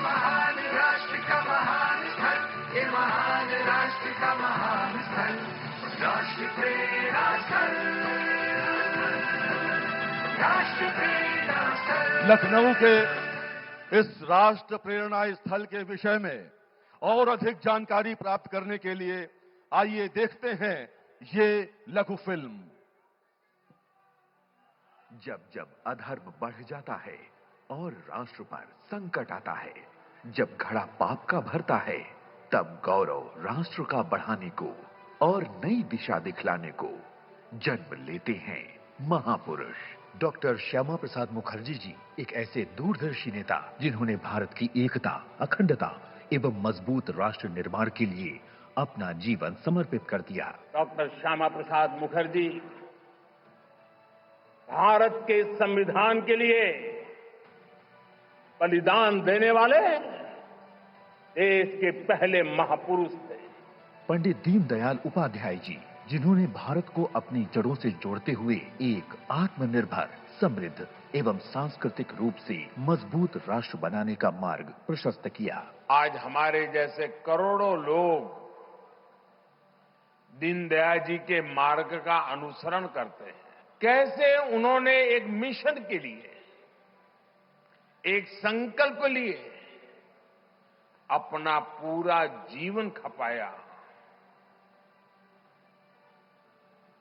महान राष्ट्र का महान स्थल, ये महान राष्ट्र का महान स्थल, राष्ट्र प्रेरणा स्थल, राष्ट्र प्रेरणा स्थल। लखनऊ के इस राष्ट्र प्रेरणा स्थल के विषय में और अधिक जानकारी प्राप्त करने के लिए आइए देखते हैं ये लघु फिल्म। जब जब अधर्म बढ़ जाता है और राष्ट्र पर संकट आता है, जब घड़ा पाप का भरता है, तब गौरव राष्ट्र का बढ़ाने को और नई दिशा दिखलाने को जन्म लेते हैं महापुरुष। डॉक्टर श्यामा प्रसाद मुखर्जी जी एक ऐसे दूरदर्शी नेता जिन्होंने भारत की एकता, अखंडता एवं मजबूत राष्ट्र निर्माण के लिए अपना जीवन समर्पित कर दिया। डॉक्टर श्यामा प्रसाद मुखर्जी भारत के संविधान के लिए बलिदान देने वाले देश के पहले महापुरुष थे। पंडित दीनदयाल उपाध्याय जी जिन्होंने भारत को अपनी जड़ों से जोड़ते हुए एक आत्मनिर्भर, समृद्ध एवं सांस्कृतिक रूप से मजबूत राष्ट्र बनाने का मार्ग प्रशस्त किया। आज हमारे जैसे करोड़ों लोग दीनदयाल जी के मार्ग का अनुसरण करते हैं। कैसे उन्होंने एक मिशन के लिए, एक संकल्प लिए अपना पूरा जीवन खपाया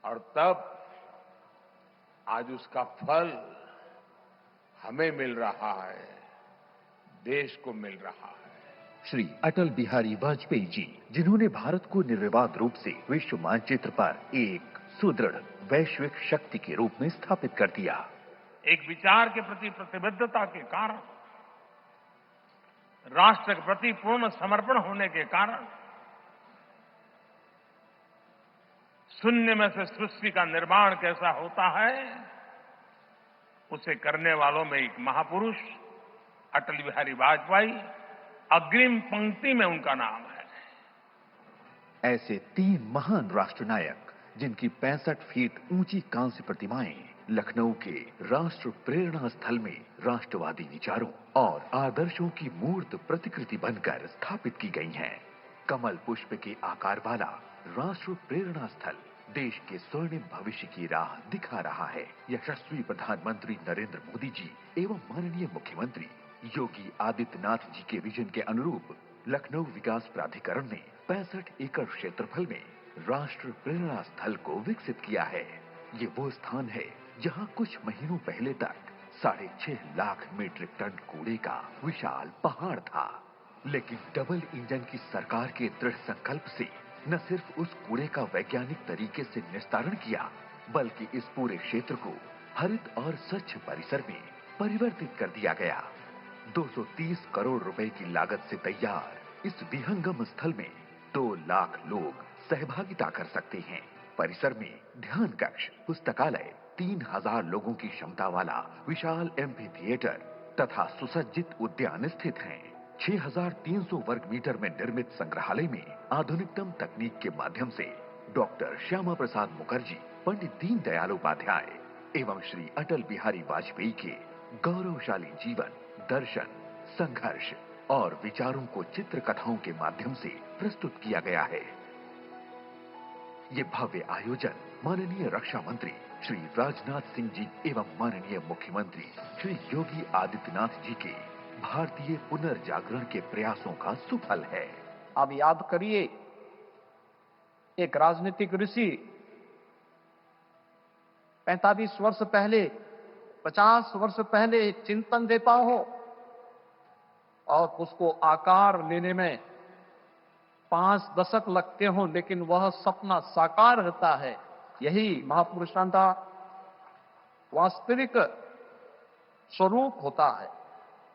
और तब आज उसका फल हमें मिल रहा है, देश को मिल रहा है। श्री अटल बिहारी वाजपेयी जी जिन्होंने भारत को निर्विवाद रूप से विश्व मानचित्र पर एक सुदृढ़ वैश्विक शक्ति के रूप में स्थापित कर दिया। एक विचार के प्रति प्रतिबद्धता के कारण, राष्ट्र के प्रति पूर्ण समर्पण होने के कारण शून्य में से सृष्टि का निर्माण कैसा होता है, उसे करने वालों में एक महापुरुष अटल बिहारी वाजपेयी अग्रिम पंक्ति में उनका नाम है। ऐसे 3 महान राष्ट्र नायक जिनकी 65 फीट ऊंची कांस्य प्रतिमाएं लखनऊ के राष्ट्र प्रेरणा स्थल में राष्ट्रवादी विचारों और आदर्शों की मूर्त प्रतिकृति बनकर स्थापित की गई हैं। कमल पुष्प के आकार वाला राष्ट्र प्रेरणा स्थल देश के स्वर्णिम भविष्य की राह दिखा रहा है। यशस्वी प्रधानमंत्री नरेंद्र मोदी जी एवं माननीय मुख्यमंत्री योगी आदित्यनाथ जी के विजन के अनुरूप लखनऊ विकास प्राधिकरण ने 65 एकड़ क्षेत्रफल में राष्ट्र प्रेरणा स्थल को विकसित किया है। ये वो स्थान है जहां कुछ महीनों पहले तक 6.5 लाख मीट्रिक टन कूड़े का विशाल पहाड़ था, लेकिन डबल इंजन की सरकार के दृढ़ संकल्प से न सिर्फ उस कूड़े का वैज्ञानिक तरीके से निस्तारण किया, बल्कि इस पूरे क्षेत्र को हरित और स्वच्छ परिसर में परिवर्तित कर दिया गया। 230 करोड़ रुपए की लागत से तैयार इस विहंगम स्थल में 2 लाख लोग सहभागिता कर सकते हैं। परिसर में ध्यान कक्ष, पुस्तकालय, 3000 लोगों की क्षमता वाला विशाल एम्फी थिएटर तथा सुसज्जित उद्यान स्थित हैं। 6300 वर्ग मीटर में निर्मित संग्रहालय में आधुनिकतम तकनीक के माध्यम से डॉक्टर श्यामा प्रसाद मुखर्जी, पंडित दीनदयाल उपाध्याय एवं श्री अटल बिहारी वाजपेयी के गौरवशाली जीवन, दर्शन, संघर्ष और विचारों को चित्र कथाओं के माध्यम से प्रस्तुत किया गया है। ये भव्य आयोजन माननीय रक्षा मंत्री श्री राजनाथ सिंह जी एवं माननीय मुख्यमंत्री श्री योगी आदित्यनाथ जी के भारतीय पुनर्जागरण के प्रयासों का सुफल है। अब याद करिए, एक राजनीतिक ऋषि 45 वर्ष पहले, 50 वर्ष पहले एक चिंतन देता हो और उसको आकार लेने में 5 दशक लगते हो, लेकिन वह सपना साकार होता है। यही महापुरुषों का वास्तविक स्वरूप होता है।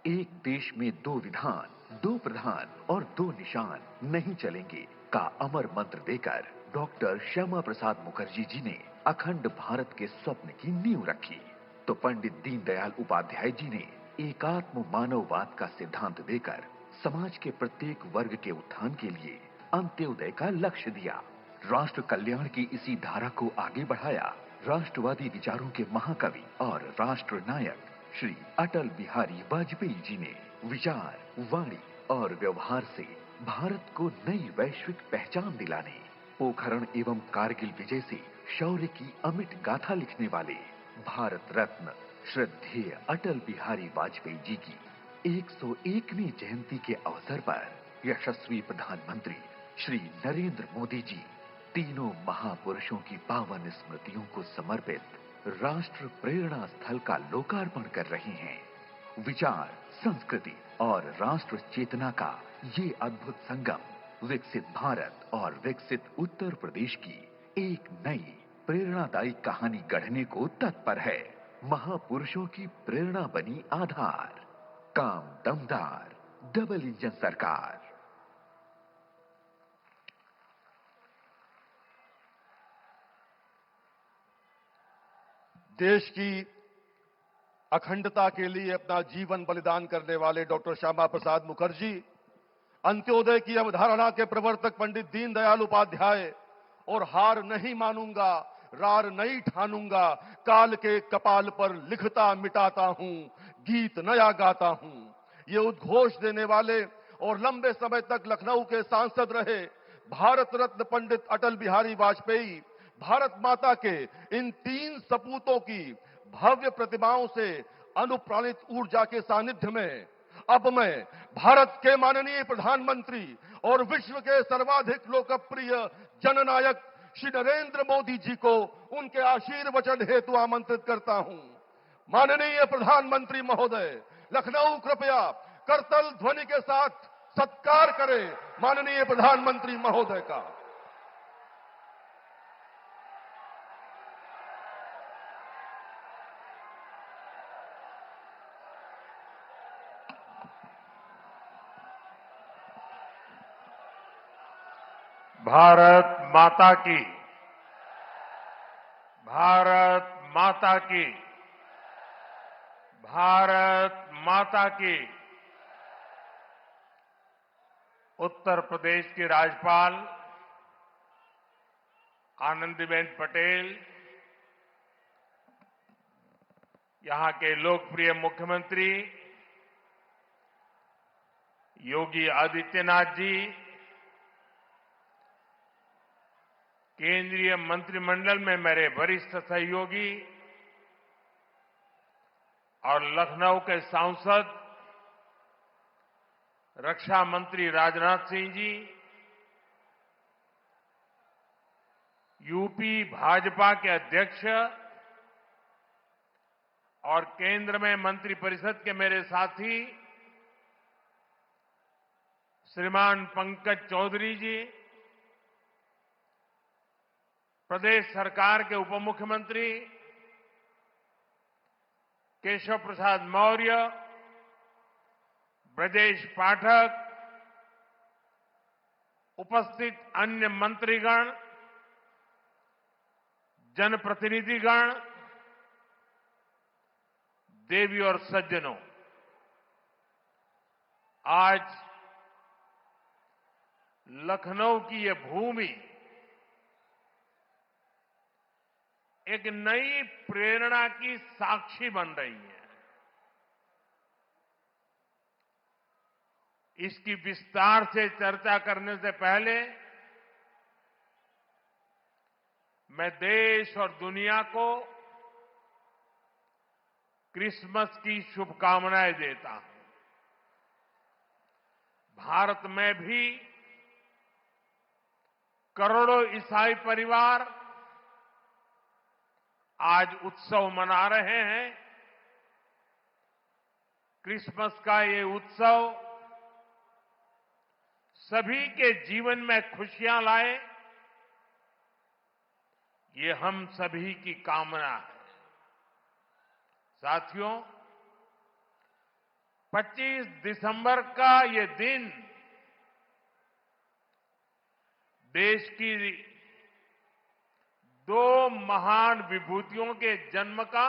एक देश में 2 विधान, 2 प्रधान और 2 निशान नहीं चलेंगे का अमर मंत्र देकर डॉक्टर श्यामा प्रसाद मुखर्जी जी ने अखंड भारत के स्वप्न की नींव रखी, तो पंडित दीनदयाल उपाध्याय जी ने एकात्म मानववाद का सिद्धांत देकर समाज के प्रत्येक वर्ग के उत्थान के लिए अंत्योदय का लक्ष्य दिया। राष्ट्र कल्याण की इसी धारा को आगे बढ़ाया राष्ट्रवादी विचारों के महाकवि और राष्ट्र नायक श्री अटल बिहारी वाजपेयी जी ने। विचार, वाणी और व्यवहार से भारत को नई वैश्विक पहचान दिलाने, पोखरण एवं कारगिल विजय से शौर्य की अमिट गाथा लिखने वाले भारत रत्न श्रद्धेय अटल बिहारी वाजपेयी जी की 101वीं जयंती के अवसर पर यशस्वी प्रधानमंत्री श्री नरेंद्र मोदी जी तीनों महापुरुषों की पावन स्मृतियों को समर्पित राष्ट्र प्रेरणा स्थल का लोकार्पण कर रहे हैं। विचार, संस्कृति और राष्ट्र चेतना का ये अद्भुत संगम विकसित भारत और विकसित उत्तर प्रदेश की एक नई प्रेरणादायी कहानी गढ़ने को तत्पर है। महापुरुषों की प्रेरणा बनी आधार, काम दमदार, डबल इंजन सरकार। देश की अखंडता के लिए अपना जीवन बलिदान करने वाले डॉक्टर श्यामा प्रसाद मुखर्जी, अंत्योदय की अवधारणा के प्रवर्तक पंडित दीनदयाल उपाध्याय और हार नहीं मानूंगा, रार नहीं ठानूंगा, काल के कपाल पर लिखता मिटाता हूं, गीत नया गाता हूं, ये उद्घोष देने वाले और लंबे समय तक लखनऊ के सांसद रहे भारत रत्न पंडित अटल बिहारी वाजपेयी भारत माता के इन 3 सपूतों की भव्य प्रतिमाओं से अनुप्राणित ऊर्जा के सानिध्य में अब मैं भारत के माननीय प्रधानमंत्री और विश्व के सर्वाधिक लोकप्रिय जननायक श्री नरेंद्र मोदी जी को उनके आशीर्वचन हेतु आमंत्रित करता हूं। माननीय प्रधानमंत्री महोदय, लखनऊ कृपया करतल ध्वनि के साथ सत्कार करें माननीय प्रधानमंत्री महोदय का। भारत माता की, भारत माता की, भारत माता की। उत्तर प्रदेश की राज्यपाल आनंदीबेन पटेल, यहां के लोकप्रिय मुख्यमंत्री योगी आदित्यनाथ जी, केंद्रीय मंत्रिमंडल में मेरे वरिष्ठ सहयोगी और लखनऊ के सांसद रक्षा मंत्री राजनाथ सिंह जी, यूपी भाजपा के अध्यक्ष और केंद्र में मंत्रिपरिषद के मेरे साथी श्रीमान पंकज चौधरी जी, प्रदेश सरकार के उप मुख्यमंत्री केशव प्रसाद मौर्य, ब्रजेश पाठक, उपस्थित अन्य मंत्रीगण, जनप्रतिनिधिगण, देवी और सज्जनों, आज लखनऊ की ये भूमि एक नई प्रेरणा की साक्षी बन रही है। इसकी विस्तार से चर्चा करने से पहले मैं देश और दुनिया को क्रिसमस की शुभकामनाएं देता हूं। भारत में भी करोड़ों ईसाई परिवार आज उत्सव मना रहे हैं। क्रिसमस का ये उत्सव सभी के जीवन में खुशियां लाए, ये हम सभी की कामना है। साथियों, 25 दिसंबर का ये दिन देश की 2 महान विभूतियों के जन्म का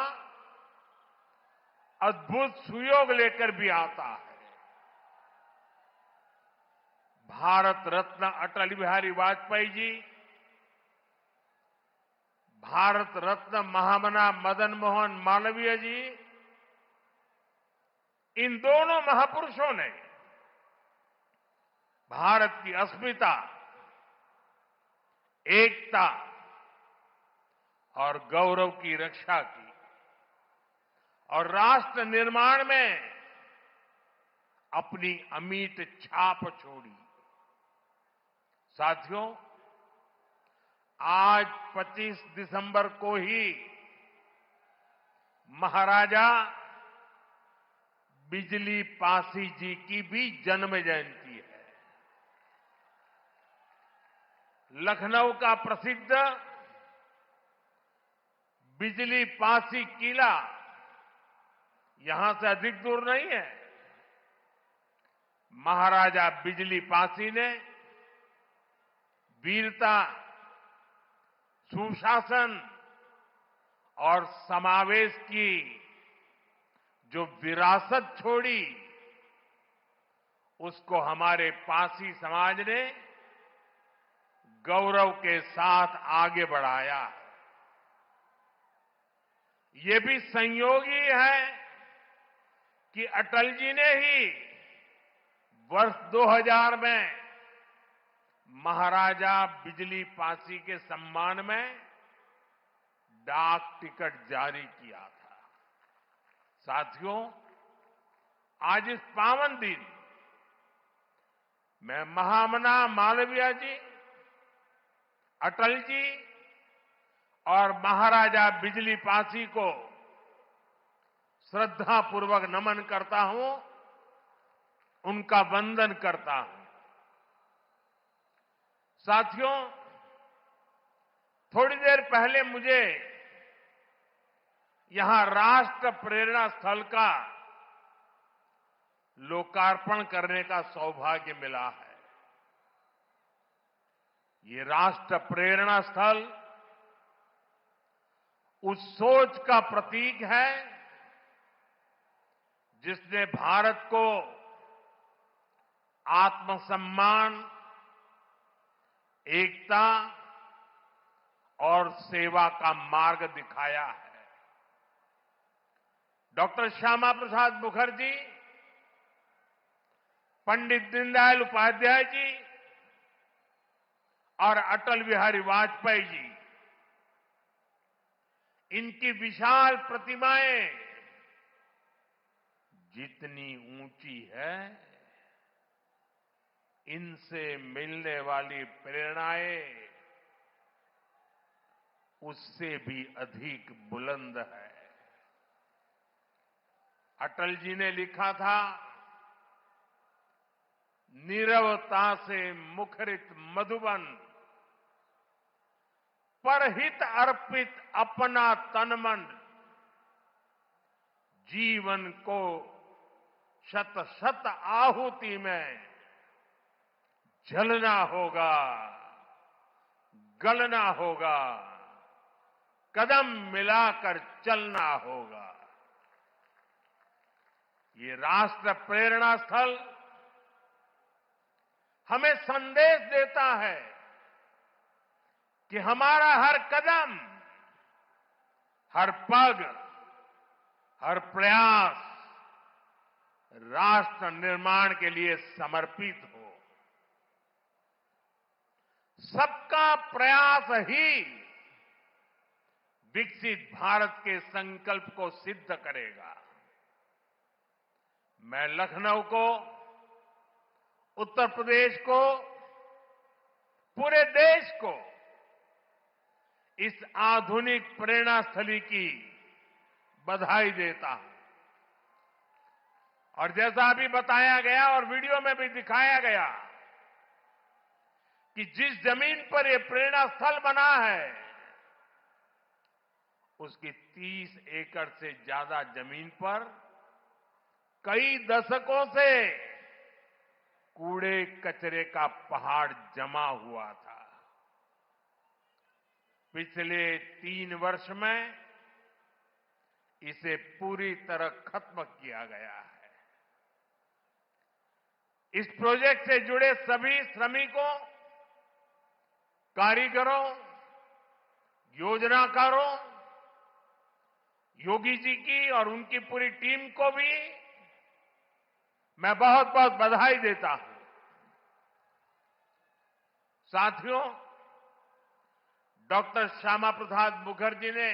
अद्भुत सुयोग लेकर भी आता है। भारत रत्न अटल बिहारी वाजपेयी जी, भारत रत्न महामना मदन मोहन मालवीय जी इन दोनों महापुरुषों ने भारत की अस्मिता, एकता और गौरव की रक्षा की और राष्ट्र निर्माण में अपनी अमिट छाप छोड़ी। साथियों, आज 25 दिसंबर को ही महाराजा बिजली पासी जी की भी जन्म जयंती है। लखनऊ का प्रसिद्ध बिजली पासी किला यहां से अधिक दूर नहीं है। महाराजा बिजली पासी ने वीरता, सुशासन और समावेश की जो विरासत छोड़ी, उसको हमारे पासी समाज ने गौरव के साथ आगे बढ़ाया। ये भी संयोग ही है कि अटल जी ने ही वर्ष 2000 में महाराजा बिजली पासी के सम्मान में डाक टिकट जारी किया था। साथियों, आज इस पावन दिन मैं महामना मालवीय जी, अटल जी और महाराजा बिजली पासी को श्रद्धापूर्वक नमन करता हूं, उनका वंदन करता हूं। साथियों, थोड़ी देर पहले मुझे यहां राष्ट्र प्रेरणा स्थल का लोकार्पण करने का सौभाग्य मिला है। ये राष्ट्र प्रेरणा स्थल उस सोच का प्रतीक है जिसने भारत को आत्मसम्मान, एकता और सेवा का मार्ग दिखाया है। डॉक्टर श्यामा प्रसाद मुखर्जी, पंडित दीनदयाल उपाध्याय जी और अटल बिहारी वाजपेयी जी, इनकी विशाल प्रतिमाएं जितनी ऊंची है, इनसे मिलने वाली प्रेरणाएं उससे भी अधिक बुलंद है। अटल जी ने लिखा था, नीरवता से मुखरित मधुबन, परहित अर्पित अपना तन मन, जीवन को शत शत आहुति में जलना होगा, गलना होगा, कदम मिलाकर चलना होगा। ये राष्ट्र प्रेरणा स्थल हमें संदेश देता है कि हमारा हर कदम, हर पग, हर प्रयास राष्ट्र निर्माण के लिए समर्पित हो। सबका प्रयास ही विकसित भारत के संकल्प को सिद्ध करेगा। मैं लखनऊ को, उत्तर प्रदेश को, पूरे देश को इस आधुनिक प्रेरणा स्थली की बधाई देता हूं। और जैसा अभी बताया गया और वीडियो में भी दिखाया गया कि जिस जमीन पर यह प्रेरणा स्थल बना है, उसकी 30 एकड़ से ज्यादा जमीन पर कई दशकों से कूड़े कचरे का पहाड़ जमा हुआ था। पिछले 3 वर्ष में इसे पूरी तरह खत्म किया गया है। इस प्रोजेक्ट से जुड़े सभी श्रमिकों, कारीगरों, योजनाकारों, योगी जी की और उनकी पूरी टीम को भी मैं बहुत बहुत बधाई देता हूं। साथियों, डॉक्टर श्यामा प्रसाद मुखर्जी ने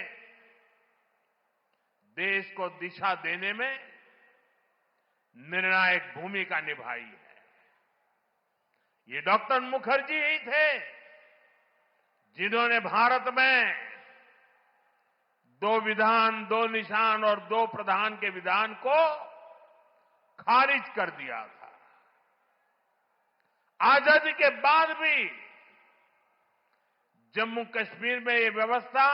देश को दिशा देने में निर्णायक भूमिका निभाई है। ये डॉक्टर मुखर्जी ही थे जिन्होंने भारत में 2 विधान, 2 निशान और 2 प्रधान के विधान को खारिज कर दिया था। आजादी के बाद भी जम्मू कश्मीर में ये व्यवस्था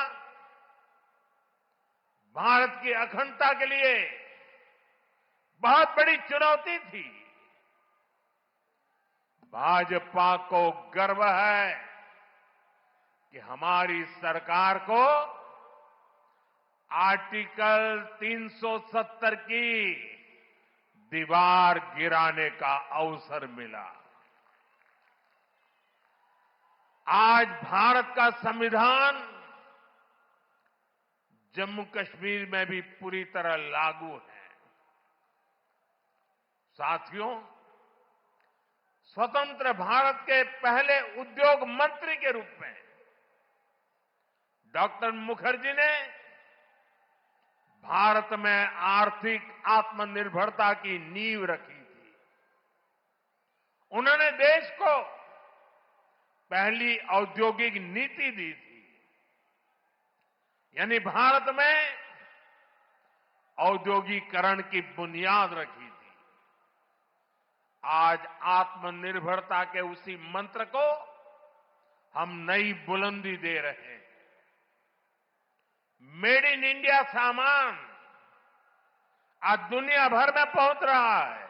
भारत की अखंडता के लिए बहुत बड़ी चुनौती थी। भाजपा को गर्व है कि हमारी सरकार को आर्टिकल 370 की दीवार गिराने का अवसर मिला। आज भारत का संविधान जम्मू कश्मीर में भी पूरी तरह लागू है। साथियों, स्वतंत्र भारत के पहले उद्योग मंत्री के रूप में डॉक्टर मुखर्जी ने भारत में आर्थिक आत्मनिर्भरता की नींव रखी थी। उन्होंने देश को पहली औद्योगिक नीति दी थी, यानी भारत में औद्योगिकरण की बुनियाद रखी थी। आज आत्मनिर्भरता के उसी मंत्र को हम नई बुलंदी दे रहे हैं। मेड इन इंडिया सामान आज दुनिया भर में पहुंच रहा है।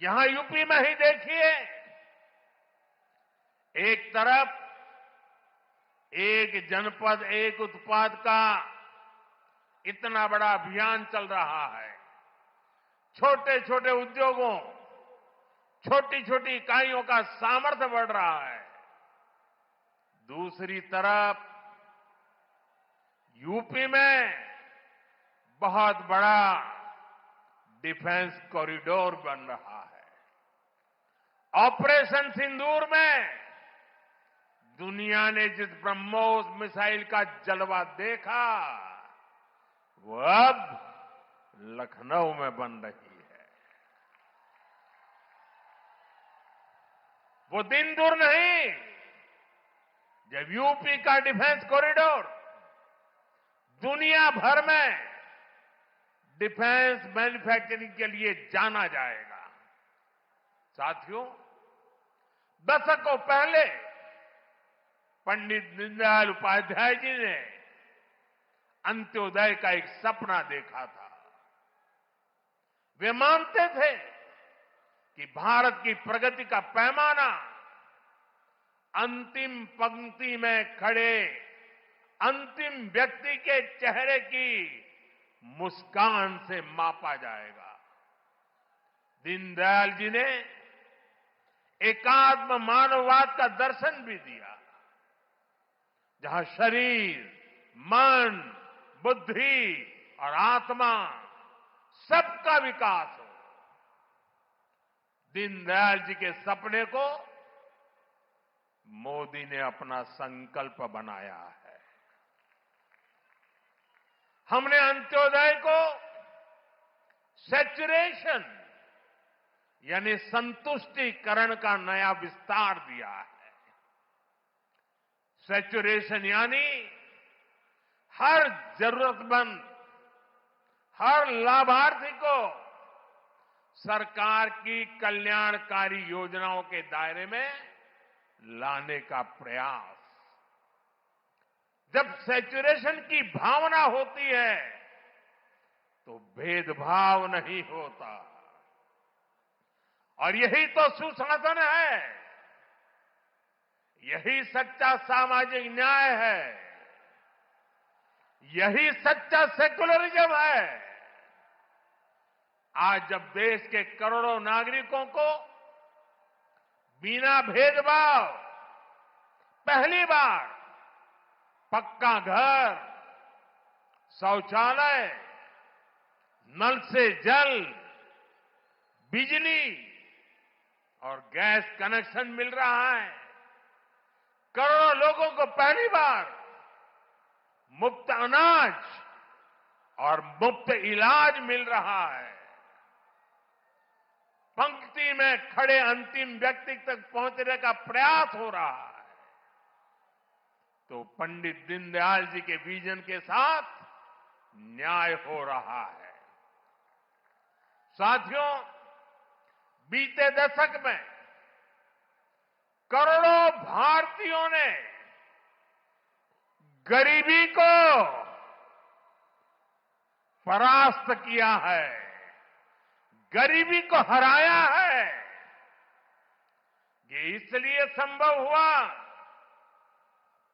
यहां यूपी में ही देखिए, एक तरफ एक जनपद एक उत्पाद का इतना बड़ा अभियान चल रहा है। छोटे छोटे उद्योगों, छोटी छोटी इकाइयों का सामर्थ्य बढ़ रहा है। दूसरी तरफ यूपी में बहुत बड़ा डिफेंस कॉरिडोर बन रहा है। ऑपरेशन सिंदूर में दुनिया ने जिस ब्रह्मोस मिसाइल का जलवा देखा, वो अब लखनऊ में बन रही है। वो दिन दूर नहीं जब यूपी का डिफेंस कॉरिडोर दुनिया भर में डिफेंस मैन्युफैक्चरिंग के लिए जाना जाएगा। साथियों, दशकों पहले पंडित दीनदयाल उपाध्याय जी ने अंत्योदय का एक सपना देखा था। वे मानते थे कि भारत की प्रगति का पैमाना अंतिम पंक्ति में खड़े अंतिम व्यक्ति के चेहरे की मुस्कान से मापा जाएगा। दीनदयाल जी ने एकात्म मानववाद का दर्शन भी दिया, जहां शरीर, मन, बुद्धि और आत्मा सबका विकास हो। दीनदयाल जी के सपने को मोदी ने अपना संकल्प बनाया है। हमने अंत्योदय को सैचुरेशन यानी संतुष्टिकरण का नया विस्तार दिया है। सैचुरेशन यानी हर जरूरतमंद, हर लाभार्थी को सरकार की कल्याणकारी योजनाओं के दायरे में लाने का प्रयास। जब सैचुरेशन की भावना होती है तो भेदभाव नहीं होता, और यही तो सुशासन है, यही सच्चा सामाजिक न्याय है, यही सच्चा सेकुलरिज्म है। आज जब देश के करोड़ों नागरिकों को बिना भेदभाव पहली बार पक्का घर, शौचालय, नल से जल, बिजली और गैस कनेक्शन मिल रहा है। करोड़ों लोगों को पहली बार मुफ्त अनाज और मुफ्त इलाज मिल रहा है। पंक्ति में खड़े अंतिम व्यक्ति तक पहुंचने का प्रयास हो रहा है। तो पंडित दीनदयाल जी के विजन के साथ न्याय हो रहा है। साथियों, बीते दशक में करोड़ों भारतीयों ने गरीबी को परास्त किया है, गरीबी को हराया है। ये इसलिए संभव हुआ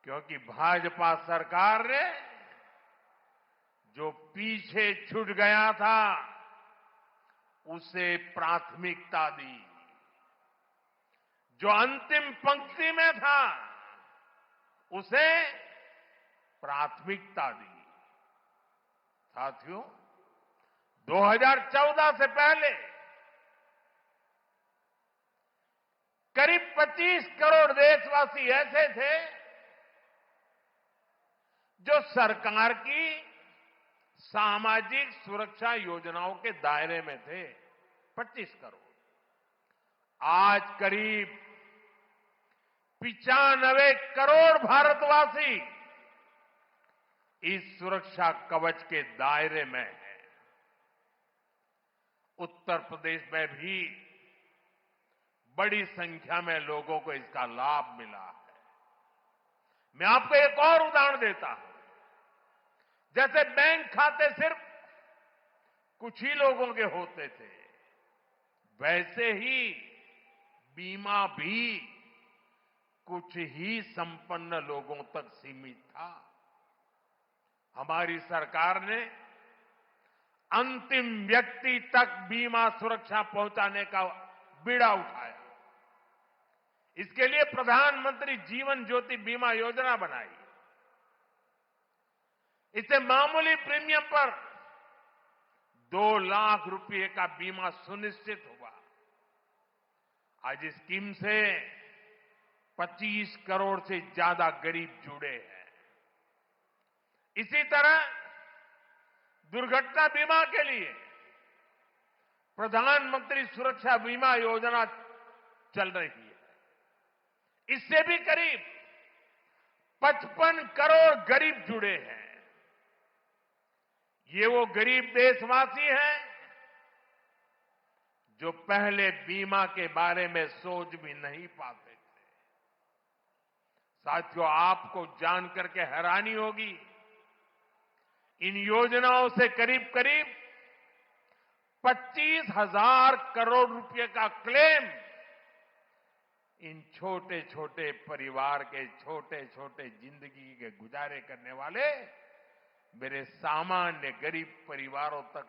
क्योंकि भाजपा सरकार ने जो पीछे छूट गया था उसे प्राथमिकता दी, जो अंतिम पंक्ति में था उसे प्राथमिकता दी। साथियों, 2014 से पहले करीब 25 करोड़ देशवासी ऐसे थे जो सरकार की सामाजिक सुरक्षा योजनाओं के दायरे में थे। 25 करोड़। आज करीब 95 करोड़ भारतवासी इस सुरक्षा कवच के दायरे में है। उत्तर प्रदेश में भी बड़ी संख्या में लोगों को इसका लाभ मिला है। मैं आपको एक और उदाहरण देता हूं। जैसे बैंक खाते सिर्फ कुछ ही लोगों के होते थे, वैसे ही बीमा भी कुछ ही संपन्न लोगों तक सीमित था। हमारी सरकार ने अंतिम व्यक्ति तक बीमा सुरक्षा पहुंचाने का बीड़ा उठाया। इसके लिए प्रधानमंत्री जीवन ज्योति बीमा योजना बनाई। इससे मामूली प्रीमियम पर 2 लाख रुपए का बीमा सुनिश्चित हुआ। आज इस स्कीम से 25 करोड़ से ज्यादा गरीब जुड़े हैं। इसी तरह दुर्घटना बीमा के लिए प्रधानमंत्री सुरक्षा बीमा योजना चल रही है। इससे भी करीब 55 करोड़ गरीब जुड़े हैं। ये वो गरीब देशवासी हैं जो पहले बीमा के बारे में सोच भी नहीं पाते थे। साथियों, आपको जानकर के हैरानी होगी, इन योजनाओं से करीब करीब 25,000 करोड़ रुपए का क्लेम इन छोटे छोटे परिवार के छोटे छोटे जिंदगी के गुजारे करने वाले मेरे सामान्य गरीब परिवारों तक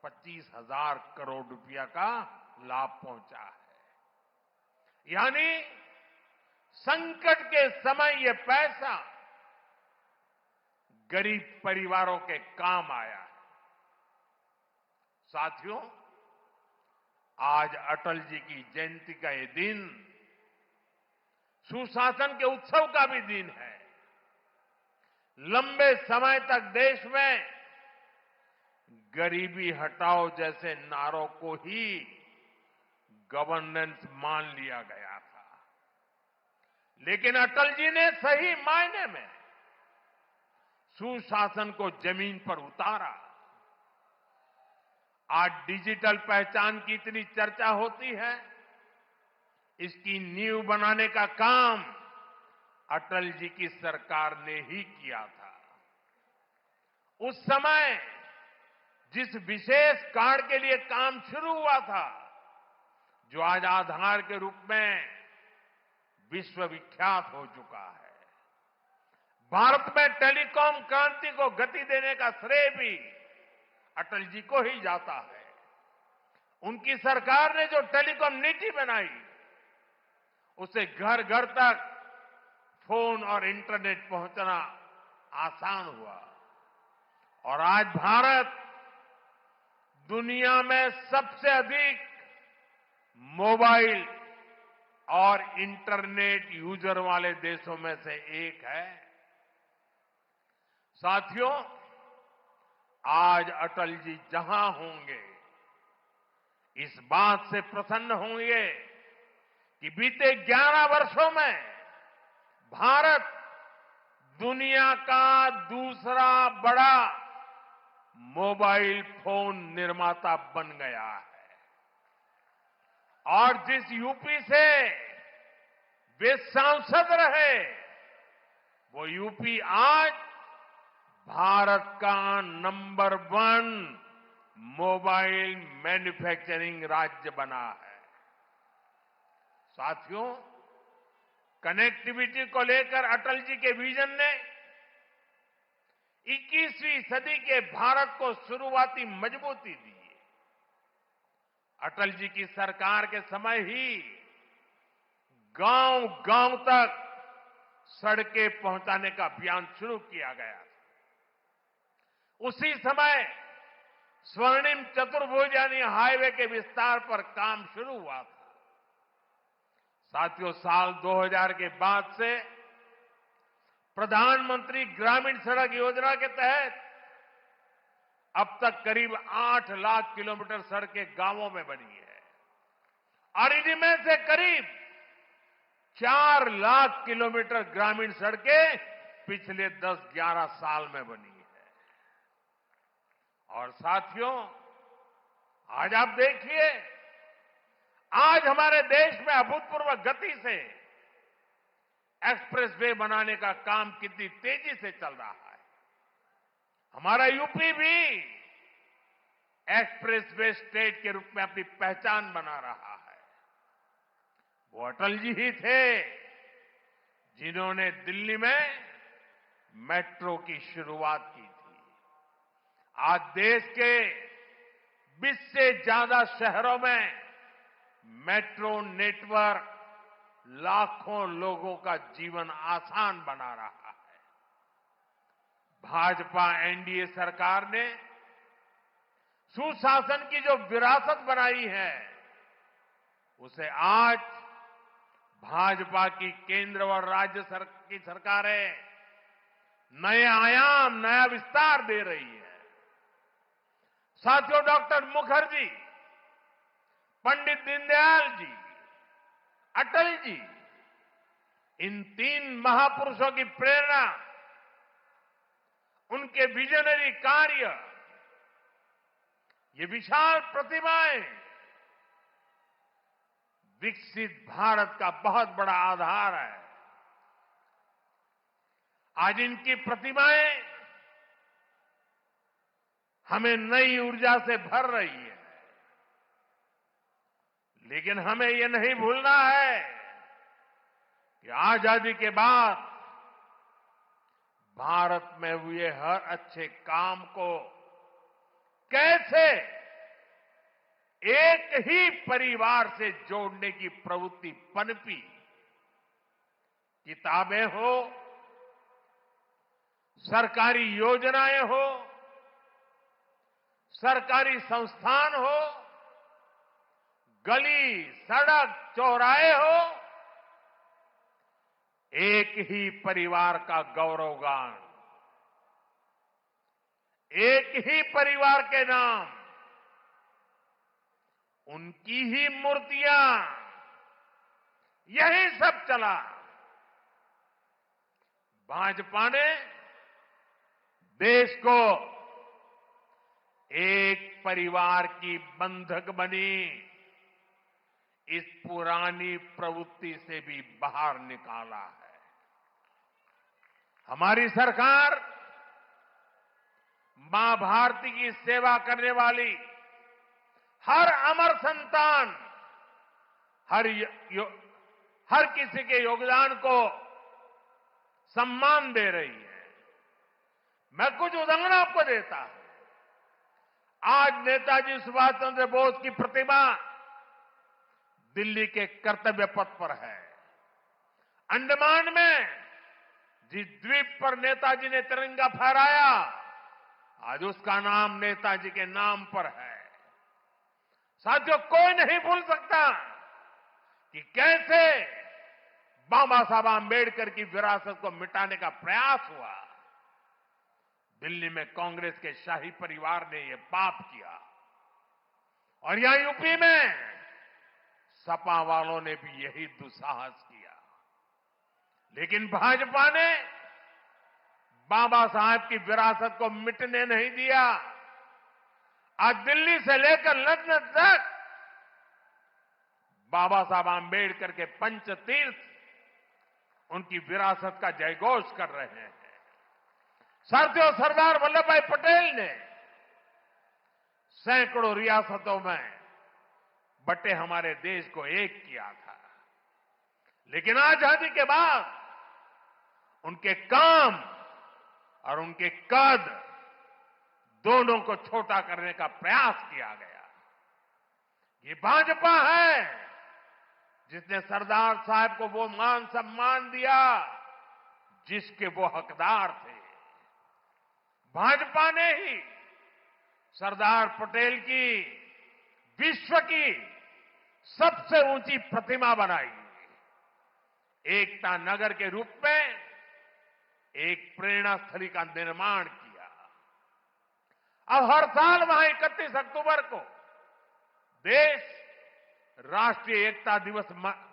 25,000 करोड़ रुपया का लाभ पहुंचा है। यानी संकट के समय ये पैसा गरीब परिवारों के काम आया है। साथियों, आज अटल जी की जयंती का ये दिन सुशासन के उत्सव का भी दिन है। लंबे समय तक देश में गरीबी हटाओ जैसे नारों को ही गवर्नेंस मान लिया गया था, लेकिन अटल जी ने सही मायने में सुशासन को जमीन पर उतारा। आज डिजिटल पहचान की इतनी चर्चा होती है, इसकी नींव बनाने का काम अटल जी की सरकार ने ही किया था। उस समय जिस विशेष कार्ड के लिए काम शुरू हुआ था, जो आज आधार के रूप में विश्वविख्यात हो चुका है, भारत में टेलीकॉम क्रांति को गति देने का श्रेय भी अटल जी को ही जाता है। उनकी सरकार ने जो टेलीकॉम नीति बनाई, उससे घर घर तक फोन और इंटरनेट पहुंचना आसान हुआ और आज भारत दुनिया में सबसे अधिक मोबाइल और इंटरनेट यूजर वाले देशों में से एक है। साथियों, आज अटल जी जहां होंगे, इस बात से प्रसन्न होंगे कि बीते 11 वर्षों में भारत दुनिया का दूसरा बड़ा मोबाइल फोन निर्माता बन गया है। और जिस यूपी से वे सांसद रहे, वो यूपी आज भारत का नंबर 1 मोबाइल मैन्युफैक्चरिंग राज्य बना है। साथियों, कनेक्टिविटी को लेकर अटल जी के विजन ने 21वीं सदी के भारत को शुरुआती मजबूती दी। अटल जी की सरकार के समय ही गांव-गांव तक सड़कें पहुंचाने का अभियान शुरू किया गया। उसी समय स्वर्णिम चतुर्भुज यानी हाईवे के विस्तार पर काम शुरू हुआ था। साथियों, साल 2000 के बाद से प्रधानमंत्री ग्रामीण सड़क योजना के तहत अब तक करीब 8 लाख किलोमीटर सड़कें गांवों में बनी है और इनमें से करीब 4 लाख किलोमीटर ग्रामीण सड़कें पिछले 10-11 साल में बनी है। और साथियों, आज आप देखिए, आज हमारे देश में अभूतपूर्व गति से एक्सप्रेसवे बनाने का काम कितनी तेजी से चल रहा है। हमारा यूपी भी एक्सप्रेसवे स्टेट के रूप में अपनी पहचान बना रहा है। वो अटल जी ही थे जिन्होंने दिल्ली में मेट्रो की शुरुआत की थी। आज देश के 20 से ज्यादा शहरों में मेट्रो नेटवर्क लाखों लोगों का जीवन आसान बना रहा है। भाजपा एनडीए सरकार ने सुशासन की जो विरासत बनाई है, उसे आज भाजपा की केंद्र और राज्य की सरकारें नए आयाम, नया विस्तार दे रही है। साथियों, डॉक्टर मुखर्जी, पंडित दीनदयाल जी, अटल जी, इन 3 महापुरुषों की प्रेरणा, उनके विजनरी कार्य, ये विशाल प्रतिभाएं विकसित भारत का बहुत बड़ा आधार है। आज इनकी प्रतिभाएं हमें नई ऊर्जा से भर रही है। लेकिन हमें ये नहीं भूलना है कि आजादी के बाद भारत में हुए हर अच्छे काम को कैसे एक ही परिवार से जोड़ने की प्रवृत्ति पनपी। किताबें हो, सरकारी योजनाएं हो, सरकारी संस्थान हो, गली, सड़क, चौराहे हो, एक ही परिवार का गौरवगान, एक ही परिवार के नाम, उनकी ही मूर्तियां, यही सब चला। भाजपा ने देश को एक परिवार की बंधक बनी इस पुरानी प्रवृत्ति से भी बाहर निकाला है। हमारी सरकार मां भारती की सेवा करने वाली हर अमर संतान, हर किसी के योगदान को सम्मान दे रही है। मैं कुछ उदाहरण आपको देता हूं। आज नेताजी सुभाष चंद्र बोस की प्रतिमा दिल्ली के कर्तव्य पथ पर है। अंडमान में जिस द्वीप पर नेताजी ने तिरंगा फहराया, आज उसका नाम नेताजी के नाम पर है। साथियों, कोई नहीं भूल सकता कि कैसे बाबा साहब आंबेडकर की विरासत को मिटाने का प्रयास हुआ। दिल्ली में कांग्रेस के शाही परिवार ने यह पाप किया और यहां यूपी में सपा वालों ने भी यही दुस्साहस किया। लेकिन भाजपा ने बाबा साहब की विरासत को मिटने नहीं दिया। आज दिल्ली से लेकर लंदन तक बाबा साहब आंबेडकर के पंचतीर्थ उनकी विरासत का जयघोष कर रहे हैं। साथियों, सरदार वल्लभ भाई पटेल ने सैकड़ों रियासतों में बटे हमारे देश को एक किया था, लेकिन आजादी के बाद उनके काम और उनके कद दोनों को छोटा करने का प्रयास किया गया। ये भाजपा है जिसने सरदार साहब को वो मान सम्मान दिया जिसके वो हकदार थे। भाजपा ने ही सरदार पटेल की विश्व की सबसे ऊंची प्रतिमा बनाई, एकता नगर के रूप में एक प्रेरणा स्थली का निर्माण किया। अब हर साल वहां 31 अक्टूबर को देश राष्ट्रीय एकता दिवस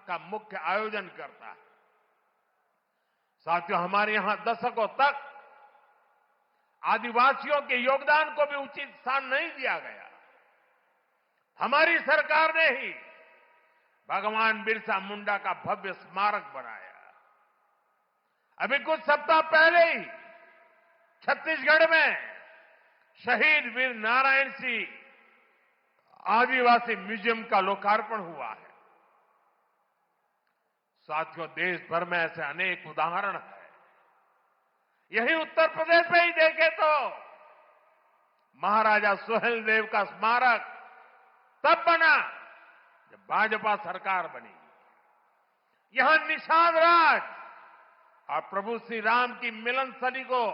का मुख्य आयोजन करता है। साथियों, हमारे यहां दशकों तक आदिवासियों के योगदान को भी उचित स्थान नहीं दिया गया। हमारी सरकार ने ही भगवान बिरसा मुंडा का भव्य स्मारक बनाया। अभी कुछ सप्ताह पहले ही छत्तीसगढ़ में शहीद वीर नारायण सिंह आदिवासी म्यूजियम का लोकार्पण हुआ है। साथियों, देश भर में ऐसे अनेक उदाहरण हैं। यही उत्तर प्रदेश में ही देखें तो महाराजा सुहेलदेव का स्मारक तब बना जब भाजपा सरकार बनी। यहां निषाद राज और प्रभु श्री राम की मिलन स्थली को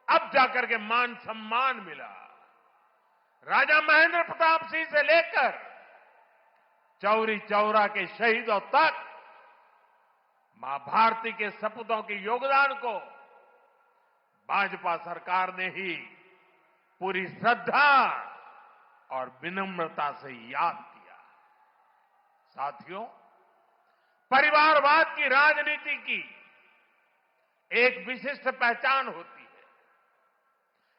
अब जाकर के मान सम्मान मिला। राजा महेंद्र प्रताप सिंह से लेकर चौरी चौरा के शहीदों तक मां भारती के सपूतों के योगदान को भाजपा सरकार ने ही पूरी श्रद्धा और विनम्रता से याद किया। साथियों, परिवारवाद की राजनीति की एक विशिष्ट पहचान होती है।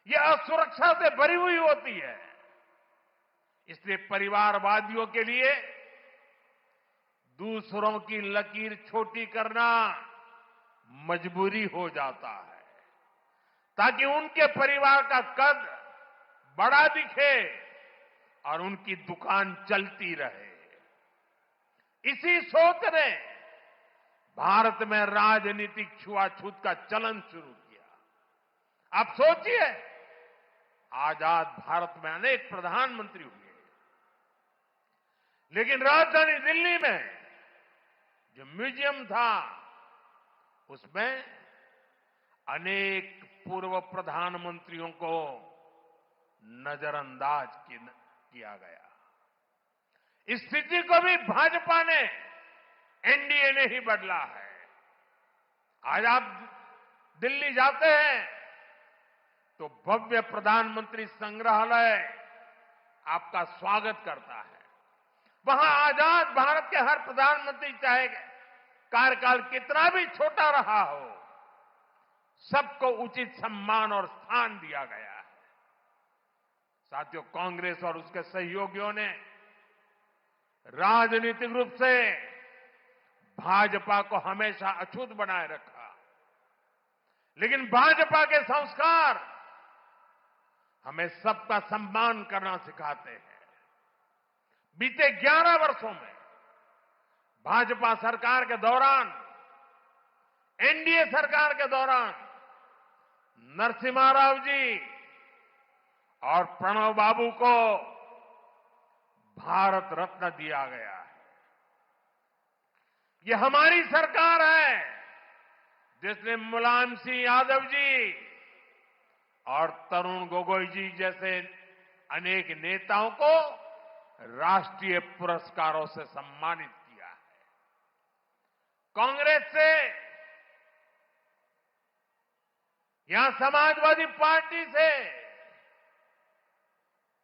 यह असुरक्षा से भरी हुई होती है। इसलिए परिवारवादियों के लिए दूसरों की लकीर छोटी करना मजबूरी हो जाता है, ताकि उनके परिवार का कद बड़ा दिखे और उनकी दुकान चलती रहे। इसी सोच ने भारत में राजनीतिक छुआछूत का चलन शुरू किया। आप सोचिए, आजाद भारत में अनेक प्रधानमंत्री हुए, लेकिन राजधानी दिल्ली में जो म्यूजियम था उसमें अनेक पूर्व प्रधानमंत्रियों को नजरअंदाज किया गया। इस स्थिति को भी भाजपा ने, एनडीए ने ही बदला है। आज आप दिल्ली जाते हैं तो भव्य प्रधानमंत्री संग्रहालय आपका स्वागत करता है। वहां आजाद भारत के हर प्रधानमंत्री, चाहे कार्यकाल कितना भी छोटा रहा हो, सबको उचित सम्मान और स्थान दिया गया है। साथियों, कांग्रेस और उसके सहयोगियों ने राजनीतिक रूप से भाजपा को हमेशा अछूत बनाए रखा, लेकिन भाजपा के संस्कार हमें सबका सम्मान करना सिखाते हैं। बीते 11 वर्षों में भाजपा सरकार के दौरान, एनडीए सरकार के दौरान नरसिम्हा राव जी और प्रणब बाबू को भारत रत्न दिया गया है। ये हमारी सरकार है जिसने मुलायम सिंह यादव जी और तरुण गोगोई जी जैसे अनेक नेताओं को राष्ट्रीय पुरस्कारों से सम्मानित किया है। कांग्रेस से या समाजवादी पार्टी से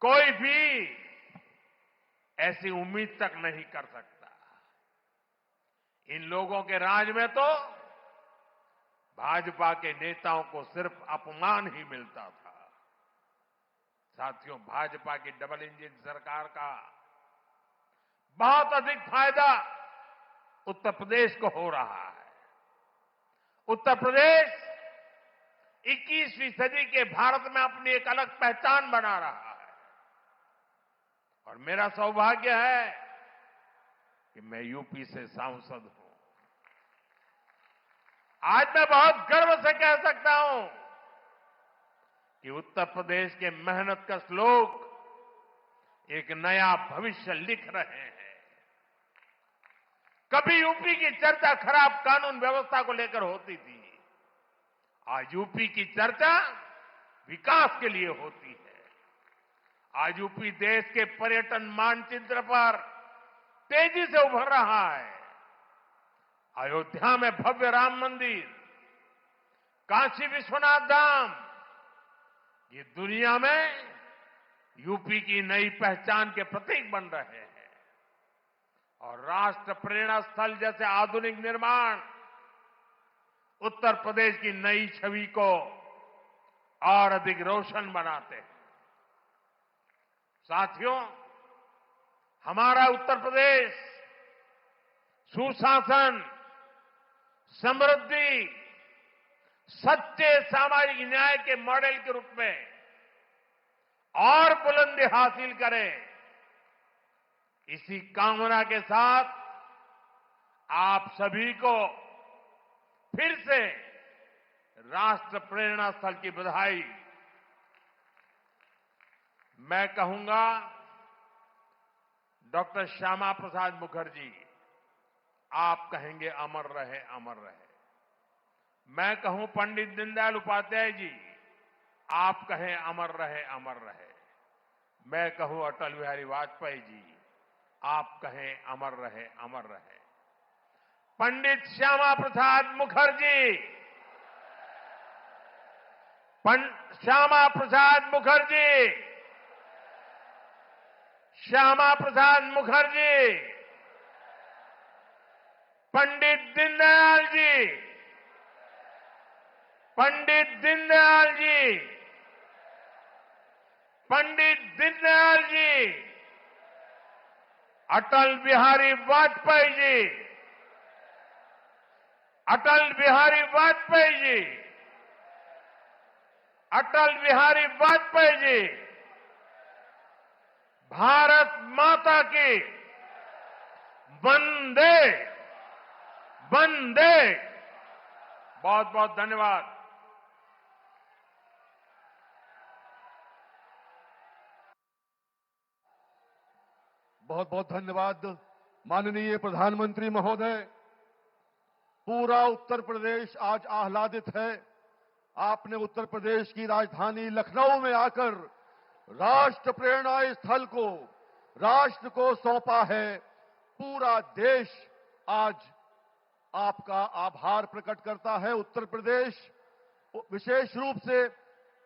कोई भी ऐसी उम्मीद तक नहीं कर सकता। इन लोगों के राज में तो भाजपा के नेताओं को सिर्फ अपमान ही मिलता था। साथियों, भाजपा की डबल इंजन सरकार का बहुत अधिक फायदा उत्तर प्रदेश को हो रहा है। उत्तर प्रदेश 21वीं सदी के भारत में अपनी एक अलग पहचान बना रहा है और मेरा सौभाग्य है कि मैं यूपी से सांसद हूं। आज मैं बहुत गर्व से कह सकता हूं कि उत्तर प्रदेश के मेहनतकश लोग एक नया भविष्य लिख रहे हैं। कभी यूपी की चर्चा खराब कानून व्यवस्था को लेकर होती थी, आज यूपी की चर्चा विकास के लिए होती है। आज यूपी देश के पर्यटन मानचित्र पर तेजी से उभर रहा है। अयोध्या में भव्य राम मंदिर, काशी विश्वनाथ धाम, ये दुनिया में यूपी की नई पहचान के प्रतीक बन रहे हैं और राष्ट्र प्रेरणा स्थल जैसे आधुनिक निर्माण उत्तर प्रदेश की नई छवि को और अधिक रोशन बनाते हैं। साथियों, हमारा उत्तर प्रदेश सुशासन, समृद्धि, सच्चे सामाजिक न्याय के मॉडल के रूप में और बुलंदी हासिल करे, इसी कामना के साथ आप सभी को फिर से राष्ट्र प्रेरणा स्थल की बधाई। मैं कहूंगा, डॉक्टर श्यामा प्रसाद मुखर्जी, आप कहेंगे अमर रहे, अमर रहे। मैं कहूं पंडित दीनदयाल उपाध्याय जी, आप कहें अमर रहे, अमर रहे। मैं कहूं अटल बिहारी वाजपेयी जी, आप कहें अमर रहे, अमर रहे। पंडित श्यामा प्रसाद मुखर्जी, श्यामा प्रसाद मुखर्जी, श्यामा प्रसाद मुखर्जी, पंडित दीनदयाल जी, पंडित दीनदयाल जी, पंडित दीनदयाल जी, अटल बिहारी वाजपेयी जी, अटल बिहारी वाजपेयी जी, अटल बिहारी वाजपेयी जी, भारत माता की वंदे वंदे। बहुत बहुत धन्यवाद। बहुत बहुत धन्यवाद माननीय प्रधानमंत्री महोदय। पूरा उत्तर प्रदेश आज आह्लादित है। आपने उत्तर प्रदेश की राजधानी लखनऊ में आकर राष्ट्र प्रेरणा स्थल को राष्ट्र को सौंपा है। पूरा देश आज आपका आभार प्रकट करता है। उत्तर प्रदेश, विशेष रूप से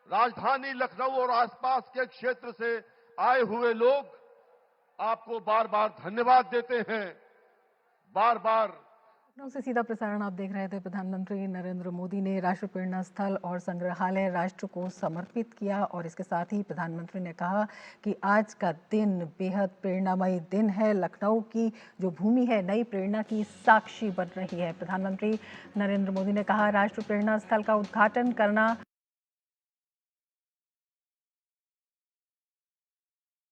राजधानी लखनऊ और आसपास के क्षेत्र से आए हुए लोग आपको बार बार धन्यवाद देते हैं। बार बार लखनऊ से सीधा प्रसारण आप देख रहे थे। प्रधानमंत्री नरेंद्र मोदी ने राष्ट्र प्रेरणा स्थल और संग्रहालय राष्ट्र को समर्पित किया और इसके साथ ही प्रधानमंत्री ने कहा कि आज का दिन बेहद प्रेरणामयी दिन है। लखनऊ की जो भूमि है नई प्रेरणा की साक्षी बन रही है। प्रधानमंत्री नरेंद्र मोदी ने कहा, राष्ट्र प्रेरणा स्थल का उद्घाटन करना